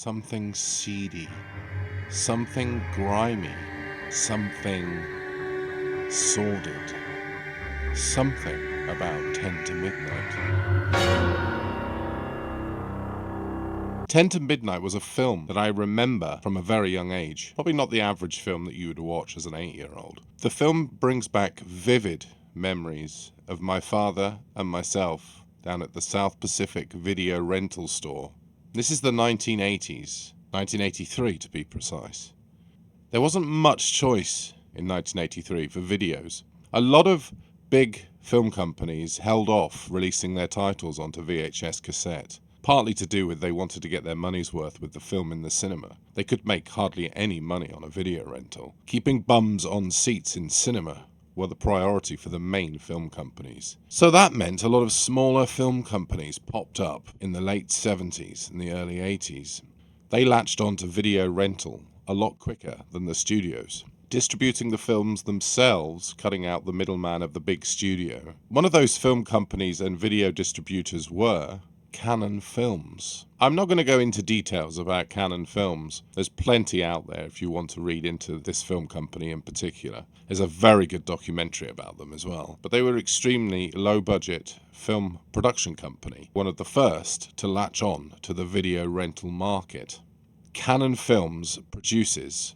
something seedy, something grimy, something sordid, something about 10 to midnight. 10 to Midnight was a film that I remember from a very young age. Probably not the average film that you would watch as an 8-year-old. The film brings back vivid memories of my father and myself down at the South Pacific video rental store. This is the 1980s, 1983 to be precise. There wasn't much choice in 1983 for videos. A lot of big film companies held off releasing their titles onto VHS cassette. Partly to do with they wanted to get their money's worth with the film in the cinema. They could make hardly any money on a video rental. Keeping bums on seats in cinema were the priority for the main film companies. So that meant a lot of smaller film companies popped up in the late 70s and the early 80s. They latched onto video rental a lot quicker than the studios, distributing the films themselves, cutting out the middleman of the big studio. One of those film companies and video distributors were Canon Films. I'm not going to go into details about Canon Films. There's plenty out there if you want to read into this film company in particular. There's a very good documentary about them as well. But they were extremely low-budget film production company, one of the first to latch on to the video rental market. Canon Films produces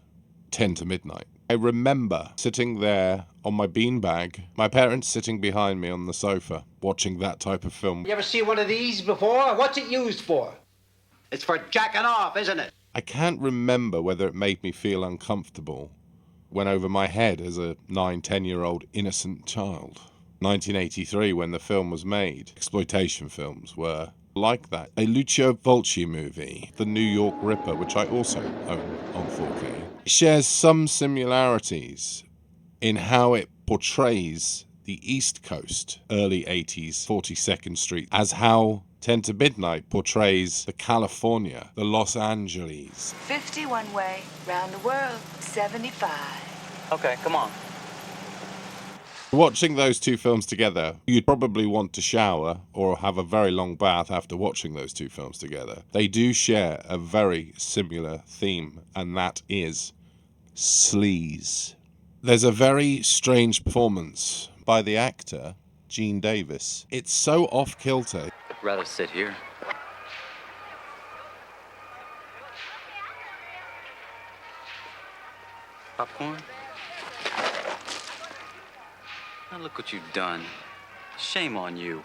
10 to Midnight. I remember sitting there on my beanbag, my parents sitting behind me on the sofa, watching that type of film. You ever see one of these before? What's it used for? It's for jacking off, isn't it? I can't remember whether it made me feel uncomfortable. Went over my head as a 9-10-year-old innocent child. 1983, when the film was made, exploitation films were like that. A Lucio Fulci movie, The New York Ripper, which I also own on 4K, shares some similarities in how it portrays the East Coast, early 80s, 42nd Street, as how 10 to Midnight portrays the California, the Los Angeles. 51 way, round the world, 75. Okay, come on. Watching those two films together, you'd probably want to shower or have a very long bath after watching those two films together. They do share a very similar theme, and that is sleaze. There's a very strange performance by the actor, Gene Davis. It's so off-kilter. I'd rather sit here. Popcorn? Now look what you've done. Shame on you.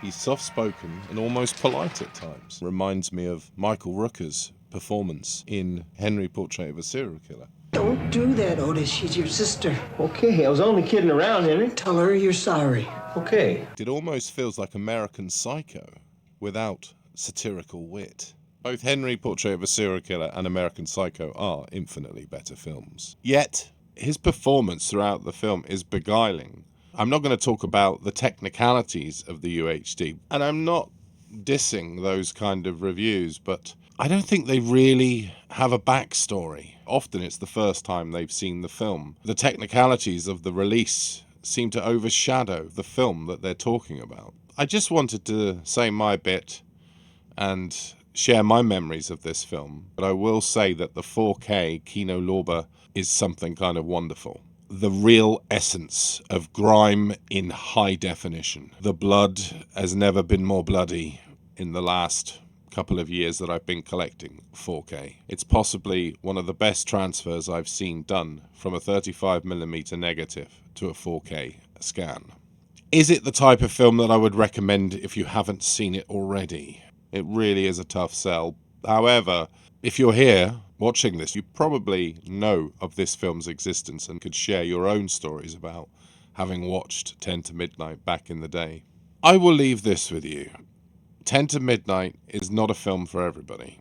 He's soft-spoken and almost polite at times. Reminds me of Michael Rooker's performance in Henry, Portrait of a Serial Killer. Don't do that, Otis. She's your sister. Okay, I was only kidding around, Henry. Tell her you're sorry. Okay. It almost feels like American Psycho without satirical wit. Both Henry, Portrait of a Serial Killer and American Psycho are infinitely better films. Yet, his performance throughout the film is beguiling. I'm not going to talk about the technicalities of the UHD, and I'm not dissing those kind of reviews, but I don't think they really have a backstory. Often it's the first time they've seen the film. The technicalities of the release seem to overshadow the film that they're talking about. I just wanted to say my bit and share my memories of this film, but I will say that the 4K Kino Lorber is something kind of wonderful. The real essence of grime in high definition. The blood has never been more bloody in the last couple of years that I've been collecting 4K. It's possibly one of the best transfers I've seen done from a 35mm negative to a 4K scan. Is it the type of film that I would recommend if you haven't seen it already? It really is a tough sell. However, if you're here watching this, you probably know of this film's existence and could share your own stories about having watched 10 to Midnight back in the day. I will leave this with you. 10 to Midnight is not a film for everybody.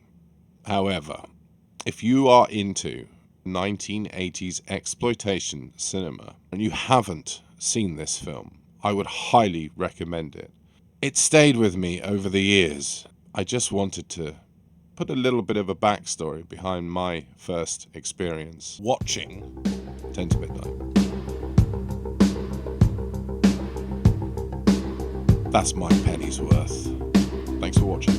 However, if you are into 1980s exploitation cinema and you haven't seen this film, I would highly recommend it. It stayed with me over the years. I just wanted to put a little bit of a backstory behind my first experience watching 10 to Midnight. That's my penny's worth. Thanks for watching.